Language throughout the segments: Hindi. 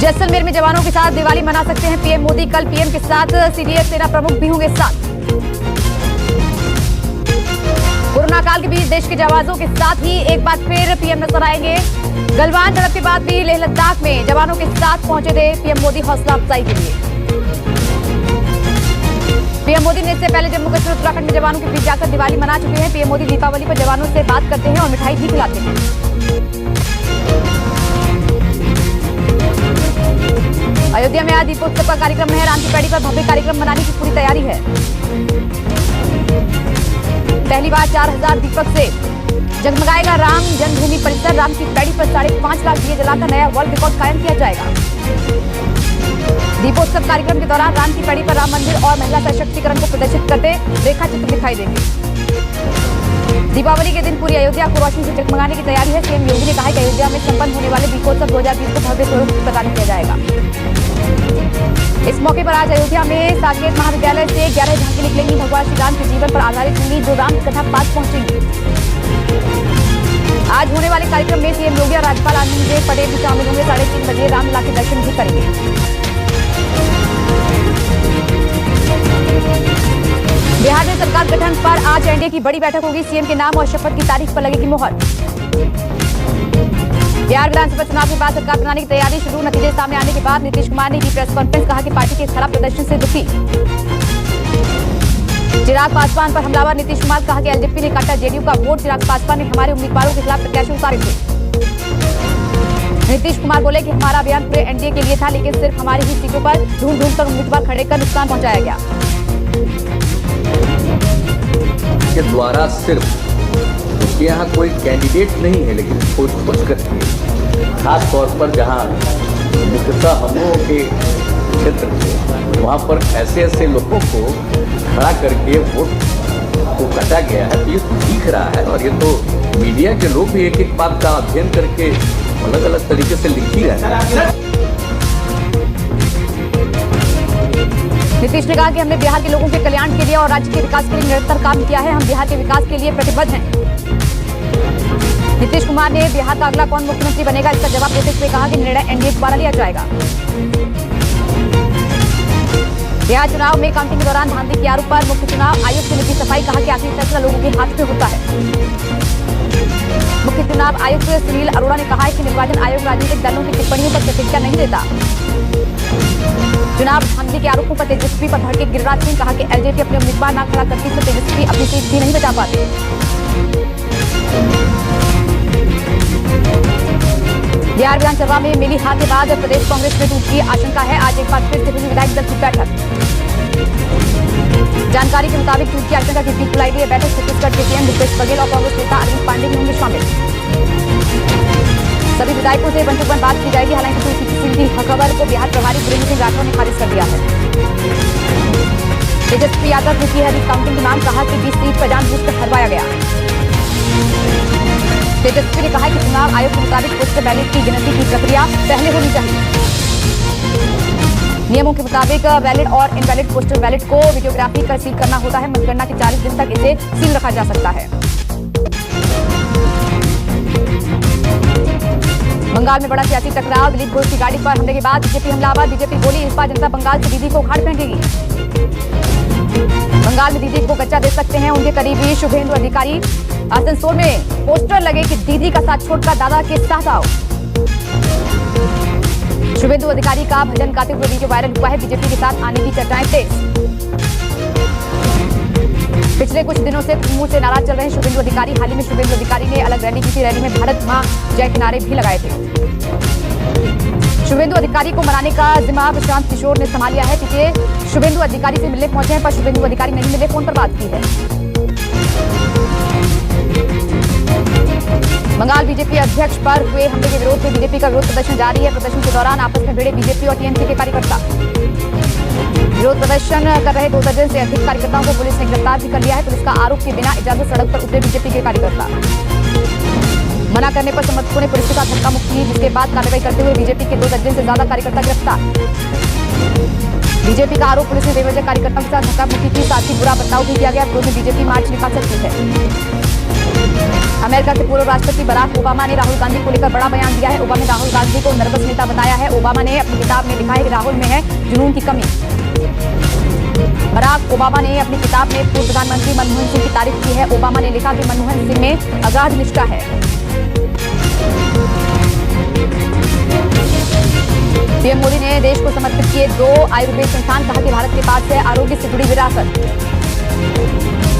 जैसलमेर में जवानों के साथ दिवाली मना सकते हैं पीएम मोदी। कल पीएम के साथ सीडीएस सेना प्रमुख भी होंगे साथ। कोरोना काल के बीच देश के जवानों के साथ ही एक बार फिर पीएम नजर आएंगे। गलवान झड़प के बाद भी लेह लद्दाख में जवानों के साथ पहुंचे थे पीएम मोदी हौसला अफजाई के लिए। पीएम मोदी ने इससे पहले जम्मू कश्मीर उत्तराखंड में जवानों के बीच जाकर दिवाली मना चुके हैं। पीएम मोदी दीपावली पर जवानों से बात करते हैं और मिठाई भी खिलाते हैं। अयोध्या में आज दीपोत्सव का कार्यक्रम है। राम की पैड़ी पर भव्य कार्यक्रम मनाने की पूरी तैयारी है। पहली बार 4000 दीपक से जगमगाएगा राम जन्मभूमि परिसर। राम की पैड़ी पर 5.5 लाख दिए जलाकर नया वर्ल्ड रिकॉर्ड कायम किया जाएगा। दीपोत्सव कार्यक्रम के दौरान राम की पैड़ी पर राम मंदिर और महिला सशक्तिकरण को प्रदर्शित करते रेखा चित्र दिखाई देंगे। दीपावली के दिन पूरी अयोध्या को रोशनी से जगमगाने की तैयारी है। सीएम योगी ने कहा है कि अयोध्या में संपन्न होने वाले दीपोत्सव 2020 को भव्य स्वरूप प्रदान किया जाएगा। इस मौके पर आज अयोध्या में साकेत महाविद्यालय से 11 झांकी निकलेंगी। भगवान श्री राम के जीवन पर आधारित होंगी जो राम कथा पाठ पहुंचेंगी। आज होने वाले कार्यक्रम में सीएम योगी और राज्यपाल आनंदीबेन पटेल भी शामिल होंगे। 3:30 बजे रामलला के दर्शन भी करेंगे। बिहार में सरकार गठन पर आज एनडीए की बड़ी बैठक होगी। सीएम के नाम और शपथ की तारीख पर लगेगी मोहर। बिहार विधानसभा चुनाव के बाद सरकार बनाने की तैयारी शुरू। नतीजे सामने आने के बाद नीतीश कुमार ने की प्रेस कॉन्फ्रेंस। कहा कि पार्टी के खराब प्रदर्शन से दुखी। चिराग पासवान पर हमलावर नीतीश कुमार। कहा कि एलजेपी ने काटा जेडीयू का वोट। चिराग पासवान ने हमारे उम्मीदवारों के खिलाफ प्रत्याशी उतारे थे। नीतीश कुमार बोले कि हमारा अभियान पूरे एनडीए के लिए था, लेकिन सिर्फ हमारी ही सीटों पर ढूंढ कर उम्मीदवार खड़े कर नुकसान पहुंचाया गया। के द्वारा सिर्फ उसके यहाँ कोई कैंडिडेट नहीं है, लेकिन सोच करके खास तौर पर जहाँ मुख्यतः हम लोगों के क्षेत्र में वहाँ पर ऐसे लोगों को खड़ा करके वोट को काटा गया है। तो ये तो दिख रहा है और ये तो मीडिया के लोग भी एक बात का अध्ययन करके अलग अलग तरीके से लिख ही रहे हैं। नीतीश ने कहा कि हमने बिहार के लोगों के कल्याण के लिए और राज्य के विकास के लिए निरंतर काम किया है। हम बिहार के विकास के लिए प्रतिबद्ध हैं। नीतीश कुमार ने बिहार का अगला कौन मुख्यमंत्री बनेगा इसका जवाब देते हुए कहा कि निर्णय एनडीए द्वारा लिया जाएगा। बिहार चुनाव में काउंटिंग के दौरान धांधली के आरोप पर मुख्य चुनाव आयुक्त ने की सफाई। कहा कि आखिरी फैसला लोगों के हाथ में होता है। मुख्य चुनाव आयुक्त सुनील अरोड़ा ने कहा है कि निर्वाचन आयोग राजनीतिक दलों की टिप्पणियों पर प्रतिक्रिया नहीं देता। चुनाव धांधली के आरोपों पर तेजस्वी पर भड़के गिरिराज सिंह। कहा कि एलजेपी अपने उम्मीदवार न खड़ा करती तो तेजस्वी अपनी सीट भी नहीं बचा पाते। बिहार विधानसभा में मिली हार के बाद प्रदेश कांग्रेस में टूट की आशंका है। आज एक बार फिर से हुई विधायक दल की बैठक। जानकारी के मुताबिक टूट की आशंका की बीच बुलाई गई बैठक छत्तीसगढ़ के सीएम भूपेश बघेल और कांग्रेस नेता अरविंद पांडे भी होंगे शामिल। सभी विधायकों से वन टू वन बात की जाएगी। हालांकि कोई किसी की खबर को बिहार प्रभारी वीरेंद्र सिंह राठौर ने खारिज कर दिया है। तेजस्वी यादव ने की है काउंटिंग की मांग। कहा कि 20 सीट पर जानबूझकर हरवाया गया। तेजस्वी ने कहा कि चुनाव आयोग के मुताबिक पोस्टल बैलेट की गिनती की प्रक्रिया पहले होनी चाहिए। नियमों के मुताबिक वैलिड और इनवैलिड पोस्टल बैलेट को वीडियोग्राफी कर सील करना होता है। मतगणना के 40 दिन तक इसे सील रखा जा सकता है। बंगाल में बड़ा सियासी टकराव। दिलीप घोष की गाड़ी पर हमले के बाद बीजेपी हमलावर। बीजेपी बोली इस बार जनता बंगाल से दीदी को उखाड़ फेंकेगी। बंगाल में दीदी को कच्चा दे सकते हैं उनके करीबी शुभेंदु अधिकारी। आसनसोल में पोस्टर लगे कि दीदी का साथ छोड़कर दादा के साथ आओ। शुभेंदु अधिकारी का भजन गाते हुए वीडियो वायरल हुआ है। बीजेपी के साथ आने की चर्चाएं तेज। पिछले कुछ दिनों से तृणमूल से नाराज चल रहे शुभेंदु अधिकारी। हाल ही में शुभेंदु अधिकारी ने अलग रैली की थी। रैली में भारत मां जय के नारे भी लगाए थे। शुभेंदु अधिकारी को मनाने का जिम्मा प्रशांत किशोर ने संभाल लिया है। क्योंकि शुभेंदु अधिकारी से मिलने पहुंचे हैं पर शुभेंदु अधिकारी नहीं मिले, फोन पर बात की है। बंगाल बीजेपी अध्यक्ष पर हुए हमले के विरोध में बीजेपी का विरोध प्रदर्शन जारी है। प्रदर्शन के दौरान आपस में भिड़े बीजेपी और टीएमसी के कार्यकर्ता। विरोध प्रदर्शन कर रहे 2 दर्जन से अधिक कार्यकर्ताओं को पुलिस ने गिरफ्तार भी कर लिया है। पुलिस का आरोप के बिना इजाजत सड़क पर उतरे बीजेपी के कार्यकर्ता। मना करने पर समर्थकों ने पुलिस के साथ धक्का मुक्की की, जिसके बाद कार्रवाई करते हुए बीजेपी के 2 दर्जन से ज्यादा कार्यकर्ता गिरफ्तार। बीजेपी का आरोप पुलिस ने बेवजह कार्यकर्ताओं के साथ धक्का मुक्की की, साथ ही बुरा बर्ताव भी किया गया। विरोध में बीजेपी मार्च निकाल सकती है। अमेरिका के पूर्व राष्ट्रपति बराक ओबामा ने राहुल गांधी को लेकर बड़ा बयान दिया है। ओबामा ने राहुल गांधी को नर्वस नेता बताया है। ओबामा ने अपनी किताब में लिखा है कि राहुल में है जुनून की कमी। बराक ओबामा ने अपनी किताब में पूर्व प्रधानमंत्री मनमोहन सिंह की तारीफ की है। ओबामा ने लिखा कि मनमोहन सिंह में अगाध निष्ठा है। पीएम मोदी ने देश को समर्पित किए 2 आयुर्वेद संस्थान, कहा कि भारत के पास है आरोग्य से जुड़ी विरासत।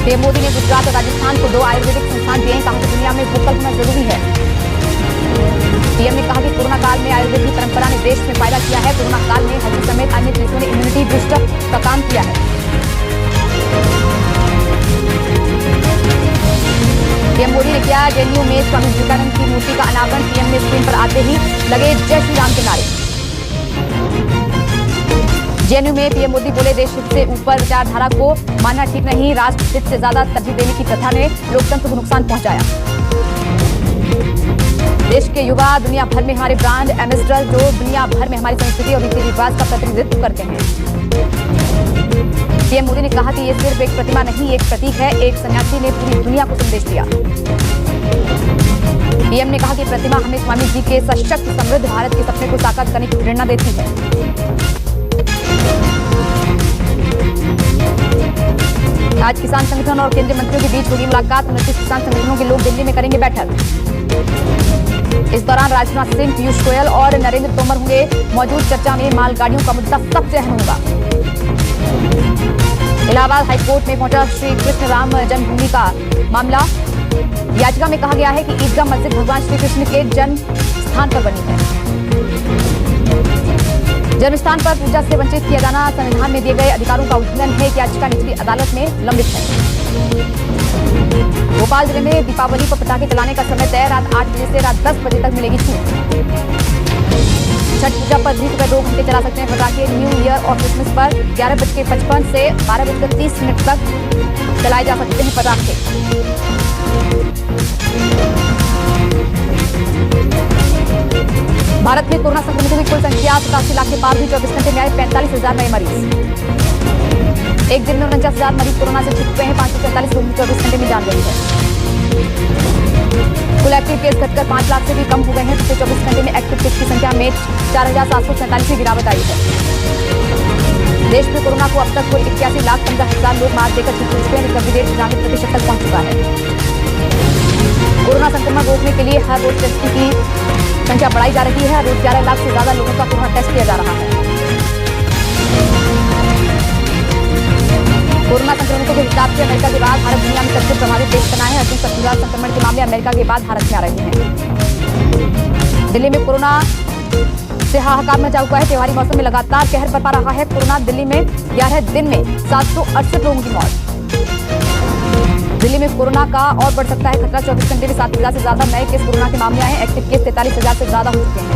पीएम मोदी ने गुजरात और राजस्थान को 2 आयुर्वेदिक संस्थान दिए, कहा कि दुनिया में वोकल होना जरूरी है। पीएम ने कहा कि कोरोना काल में आयुर्वेद की परंपरा ने देश में फायदा किया है। कोरोना काल में हल्दी समेत अन्य चीजों ने इम्यूनिटी बूस्टर का काम किया है। पीएम मोदी ने किया जेएनयू में स्वामी विवेकानंद की मूर्ति का अनावरण। पीएम ने स्क्रीन पर आते ही लगे जय श्री राम के नारे। जेएनयू में पीएम मोदी बोले, देश हित से ऊपर विचारधारा को मानना ठीक नहीं। राष्ट्र हित से ज्यादा तरजीह देने की प्रथा ने लोकतंत्र को नुकसान पहुंचाया। देश के युवा दुनिया भर में हमारे ब्रांड एम्बेसडर, जो दुनिया भर में हमारी संस्कृति और रीति रिवाज का प्रतिनिधित्व करते हैं। पीएम मोदी ने कहा कि ये सिर्फ एक प्रतिमा नहीं, एक प्रतीक है। एक सन्यासी ने पूरी दुनिया को संदेश दिया। पीएम ने कहा कि प्रतिमा हमें स्वामी जी के सशक्त समृद्ध भारत के सपने को साकार करने की प्रेरणा देती है। आज किसान संगठन और केंद्रीय मंत्रियों के बीच होगी मुलाकात। 29 किसान संगठनों के लोग दिल्ली में करेंगे बैठक। इस दौरान राजनाथ सिंह, पीयूष गोयल और नरेंद्र तोमर होंगे मौजूद। चर्चा में मालगाड़ियों का मुद्दा सबसे अहम होगा। इलाहाबाद हाईकोर्ट में पहुंचा श्री कृष्ण राम जन्मभूमि का मामला। याचिका में कहा गया है कि ईदगाह मस्जिद भगवान श्री कृष्ण के जन्म स्थान पर बनी है। जन्म स्थान पर पूजा से वंचित किया जाना संविधान में दिए गए अधिकारों का उल्लंघन है कि याचिका निचली अदालत में लंबित है। भोपाल जिले में दीपावली पर पटाखे चलाने का समय तय। रात 8 बजे से रात 10 बजे तक मिलेगी छूट। छठ पूजा पर भी सुबह 2 घंटे चला सकते हैं पटाखे। न्यू ईयर और क्रिसमस पर 11:55 से 12:30 तक चलाए जा सकते हैं पटाखे। भारत में कोरोना संक्रमितों की कुल संख्या 87 लाख के पार हुई। 24 घंटे में आए 45,000 नए मरीज। एक दिन में 49,000 मरीज कोरोना से ठीक हुए हैं। 543 लोगों की 24 घंटे में जान गई है। कुल एक्टिव केस घटकर 5 लाख से भी कम हो गए हैं। पिछले 24 घंटे में एक्टिव केस की संख्या में 4,747 की गिरावट आई है। देश में कोरोना को अब तक कुल 81,15,000 लोग मात देकर ठीक हो चुके हैं। रिकवरी रेट 93% तक पहुंच चुका है। कोरोना संक्रमण रोकने के लिए हर रोज टेस्टिंग की संख्या बढ़ाई जा रही है। रोज 11 लाख से ज्यादा लोगों का कोरोना टेस्ट किया जा रहा है। कोरोना संक्रमितों के हिसाब से अमेरिका के बाद भारत दुनिया में सबसे प्रभावित देश बना है। अधिक पत्नीवाद संक्रमण के मामले अमेरिका के बाद भारत में आ रहे हैं। दिल्ली में कोरोना से हाहाकार मचा हुआ है। त्योहारी मौसम में लगातार कहर बरपा रहा है कोरोना। दिल्ली में 11 दिन में 768 लोगों की मौत। दिल्ली में कोरोना का और बढ़ सकता है खतरा। 24 घंटे में 7,000 से ज्यादा नए केस कोरोना के मामले आए हैं। एक्टिव केस 43,000 से ज्यादा हो चुके हैं।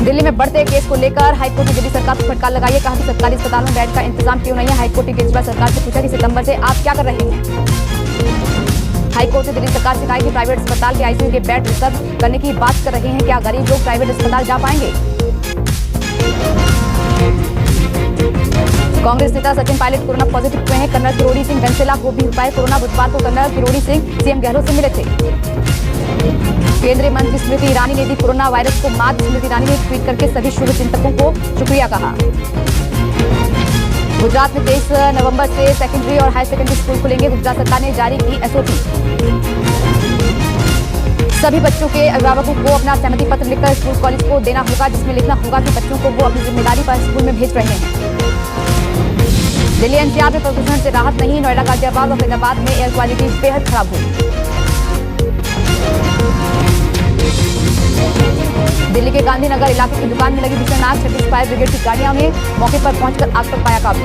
दिल्ली में बढ़ते केस को लेकर हाईकोर्ट ने दिल्ली सरकार को फटकार लगाई है। कहा कि सरकारी अस्पतालों में बेड का इंतजाम क्यों नहीं है। हाईकोर्ट ने केजरीवाल सरकार से पूछा कि सितंबर से आप क्या कर रहे हैं। हाईकोर्ट ने दिल्ली सरकार से कहा कि प्राइवेट अस्पताल के आईसीयू के बेड रिजर्व करने की बात कर रहे हैं। क्या गरीब लोग प्राइवेट अस्पताल जा पाएंगे। कांग्रेस नेता सचिन पायलट कोरोना पॉजिटिव हुए हैं। कर्नल किरोड़ी सिंह घनश्याम को भी हुआ है कोरोना। बुधवार को कर्नल किरोड़ी सिंह सीएम गहलोत से मिले थे। केंद्रीय मंत्री स्मृति ईरानी ने दी कोरोना वायरस को मात। स्मृति ईरानी ने ट्वीट करके सभी शुभ चिंतकों को शुक्रिया कहा। गुजरात में 23 नवंबर से सेकेंडरी और हायर सेकेंडरी स्कूल खुलेंगे। गुजरात सरकार ने जारी की एसओपी। सभी बच्चों के अभिभावकों को अपना सहमति पत्र लिखकर स्कूल कॉलेज को देना होगा, जिसमें लिखना होगा कि बच्चों को वो अपनी जिम्मेदारी पर स्कूल में भेज रहे हैं। दिल्ली एनसीआर में प्रदूषण से राहत नहीं। नोएडा, गाजियाबाद और फैजाबाद में एयर क्वालिटी बेहद खराब हुई। दिल्ली के गांधीनगर इलाके की दुकान में लगी भीषण आग। 26 फायर ब्रिगेड की गाड़ियों ने मौके पर पहुंचकर आग पर पाया काबू।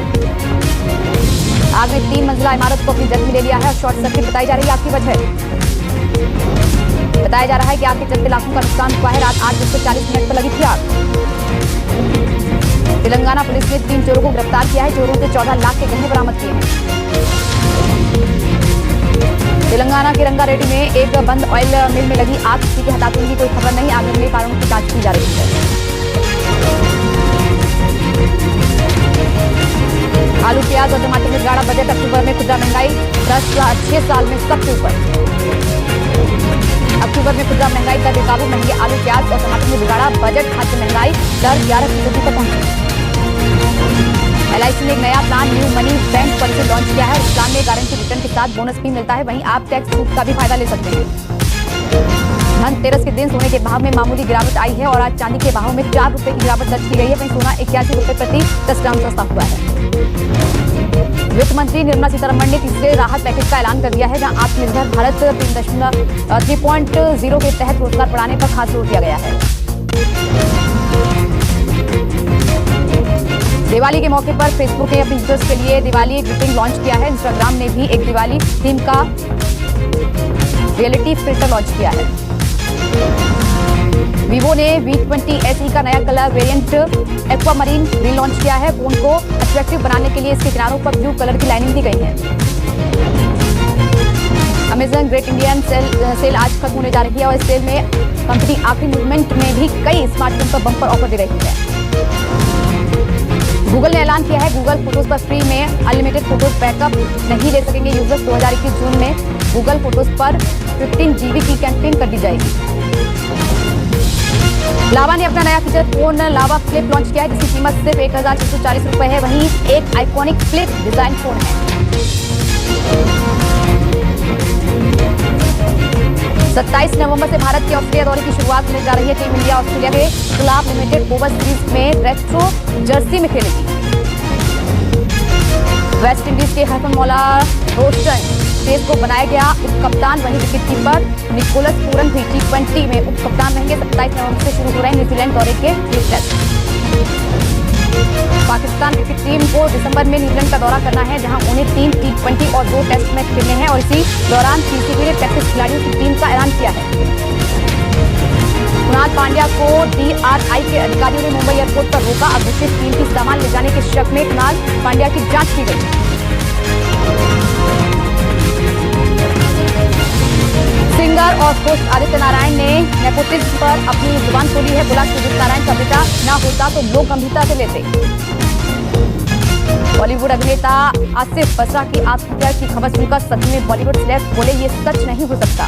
आग में 3 मंजिला इमारत को अपनी जद में ले लिया है और शॉर्ट सर्किट बताई जा रही है आग की वजह। बताया जा रहा है कि आग के चलते लाखों का नुकसान हुआ है। रात 8:40 पर लगी थी आग। तेलंगाना पुलिस ने 3 चोरों को गिरफ्तार किया है। चोरों से 14 लाख के गहने बरामद किए हैं। तेलंगाना के रंगारेड्डी में एक बंद ऑयल मिल में लगी आग। किसी के हताहत होने की कोई खबर नहीं। आग लगने के कारणों की जांच की जा रही है। आलू, प्याज और टमाटर में बिगाड़ा बजट। अक्टूबर में खुदरा महंगाई 6 साल में सबसे ऊपर। अक्टूबर में खुदरा महंगाई दर बेकाबू, महंगे आलू, प्याज और टमाटर में बिगाड़ा बजट। खाद्य महंगाई दर 11% पर पहुंची। LIC ने एक नया plan new money bank policy launch किया है। इस प्लान में गारंटी रिटर्न के साथ बोनस भी मिलता है। वहीं आप टैक्स छूट का भी फायदा ले सकते हैं। धनतेरस के दिन सोने के भाव में मामूली गिरावट आई है और आज चांदी के भाव में 4 रुपए की गिरावट दर्ज की गई है। वहीं सोना 81 रुपए प्रति 10 ग्राम सस्ता हुआ है। वित्त मंत्री निर्मला सीतारमण ने तीसरे राहत पैकेज का ऐलान कर दिया है, जहां आत्मनिर्भर भारत 3.0 के तहत रोजगार बढ़ाने पर खास जोर दिया गया है। दिवाली के मौके पर फेसबुक ने अपने यूजर्स के लिए दिवाली ग्रीटिंग लॉन्च किया है। इंस्टाग्राम ने भी एक दिवाली थीम का रियलिटी फिल्टर लॉन्च किया है। वीवो ने V20 SE का नया कलर वेरिएंट एक्वामरीन रीलॉन्च किया है। फोन को अट्रैक्टिव बनाने के लिए इसके किनारों पर ब्लू कलर की लाइनिंग दी गई है। अमेजन ग्रेट इंडियन सेल आज खत्म होने जा रही है और इस सेल में कंपनी आखिरी मूवमेंट में भी कई स्मार्टफोन पर बम्पर ऑफर दे रही है। गूगल ने ऐलान किया है, गूगल फोटोज पर फ्री में अनलिमिटेड फोटोज बैकअप नहीं ले सकेंगे यूजर्स। 2021 जून में गूगल फोटोज पर 15 GB की कैंपेन कर दी जाएगी। लावा ने अपना नया फीचर फोन लावा फ्लिप लॉन्च किया है, जिसकी कीमत सिर्फ 1640 रुपए है। वहीं एक आइकॉनिक फ्लिप डिजाइन फोन है। 27 नवंबर से भारत के ऑस्ट्रेलिया दौरे की शुरुआत होने जा रही है। टीम इंडिया ऑस्ट्रेलिया के खिलाफ लिमिटेड ओवर सीरीज में रेट्रो जर्सी में खेलेगी। वेस्ट इंडीज के हरफनमौला रोस्टन पेस को बनाया गया उप कप्तान। वहीं विकेट कीपर निकोलस पूरन भी T20 में उप कप्तान रहेंगे। 27 नवंबर से शुरू हो रहे न्यूजीलैंड दौरे के टेस्ट। पाकिस्तान क्रिकेट टीम को दिसंबर में न्यूजीलैंड का दौरा करना है, जहां उन्हें 3 T20 और 2 टेस्ट मैच खेलने हैं और इसी दौरान PCB ने 33 खिलाड़ियों की टीम का ऐलान किया है। कुणाल पांड्या को DRI के अधिकारियों ने मुंबई एयरपोर्ट पर रोका। अघोषित कीमती सामान ले जाने के शक में कुणाल पांड्या की जांच की गई। सिंगर और होस्ट आदित्य नारायण ने नेपोटिज्म पर अपनी जुबान खोली है। बोला, सुजीत नारायण का बेटा ना होता तो लोग गंभीरता से लेते। बॉलीवुड अभिनेता आसिफ बसरा की आत्महत्या की खबर सुनकर सदमे में बॉलीवुड सेलेब्स बोले, ये सच नहीं हो सकता।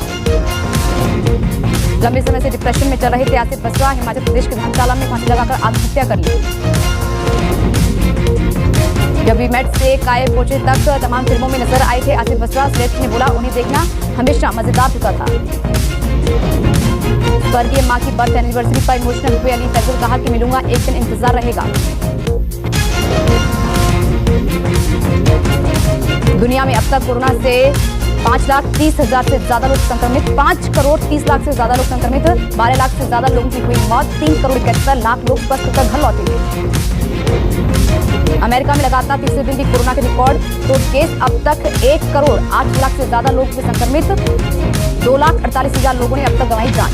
लंबे समय से डिप्रेशन में चल रहे थे आसिफ बसरा। हिमाचल प्रदेश के धर्मशाला में फांसी लगाकर आत्महत्या कर ली। जब वी मेट से कायर पहुंचे तक तमाम फिल्मों में नजर आए थे आसिफ बसरा। सेलेब्स ने बोला, उन्हें देखना हमेशा मजेदार होता था। स्वर्गीय मां की बर्थ एनिवर्सरी पर इमोशनल हुए अली फैजल। कहा कि मिलूंगा, एक दिन इंतजार रहेगा। दुनिया में अब तक कोरोना से 5,30,000 से ज्यादा लोग संक्रमित। 5 करोड़ 30 लाख से ज्यादा लोग संक्रमित। 12 लाख से ज्यादा लोगों की हुई मौत। 3 करोड़ 71 लाख लोग स्वस्थ होकर घर लौटे। अमेरिका में लगातार तीसरे दिन भी कोरोना के रिकॉर्ड तोड़ केस। अब तक 1 करोड़ 8 लाख से ज्यादा लोग हुए संक्रमित। 2,48,000 लोगों ने अब तक गंवाई जान।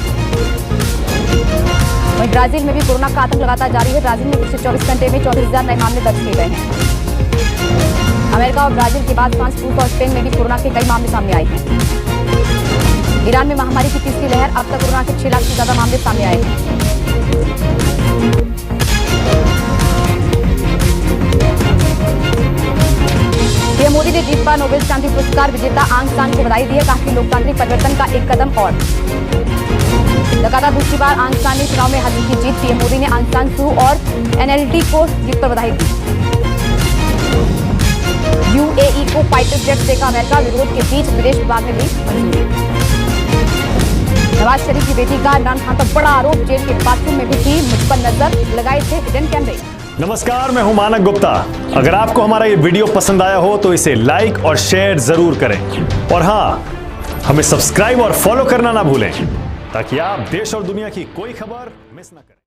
वहीं ब्राजील में भी कोरोना का आतंक लगातार जारी है। ब्राजील में पिछले 24 घंटे में 34,000 नए मामले दर्ज किए गए हैं। अमेरिका और ब्राजील के बाद फ्रांस, रूस और स्पेन में भी कोरोना के कई मामले सामने आए हैं। ईरान में महामारी की तीसरी लहर। अब तक कोरोना के 6 लाख से ज्यादा मामले सामने आए हैं। पीएम मोदी ने जीतवा नोबेल शांति पुरस्कार विजेता आंग सान को बधाई दी है। कहा कि लोकतांत्रिक परिवर्तन का एक कदम और। लगातार दूसरी बार आंग सान ने चुनाव में हासिल की जीत। पीएम मोदी ने आंग सान सू और NLD को जीत पर बधाई दी। UAE को फाइटर जेट देगा अमेरिका। विरोध के बीच विदेश विभाग ने दी मंजूरी। नवाज शरीफ की बेटी का इमरान खान पर बड़ा आरोप। जेल के बाथरूम में भी थी, मुझ पर नजर लगाए थे हिडन कैमरे। नमस्कार, मैं हूं मानक गुप्ता। अगर आपको हमारा ये वीडियो पसंद आया हो तो इसे लाइक और शेयर जरूर करें। और हां, हमें सब्सक्राइब और फॉलो करना ना भूलें, ताकि आप देश और दुनिया की कोई खबर मिस ना करें।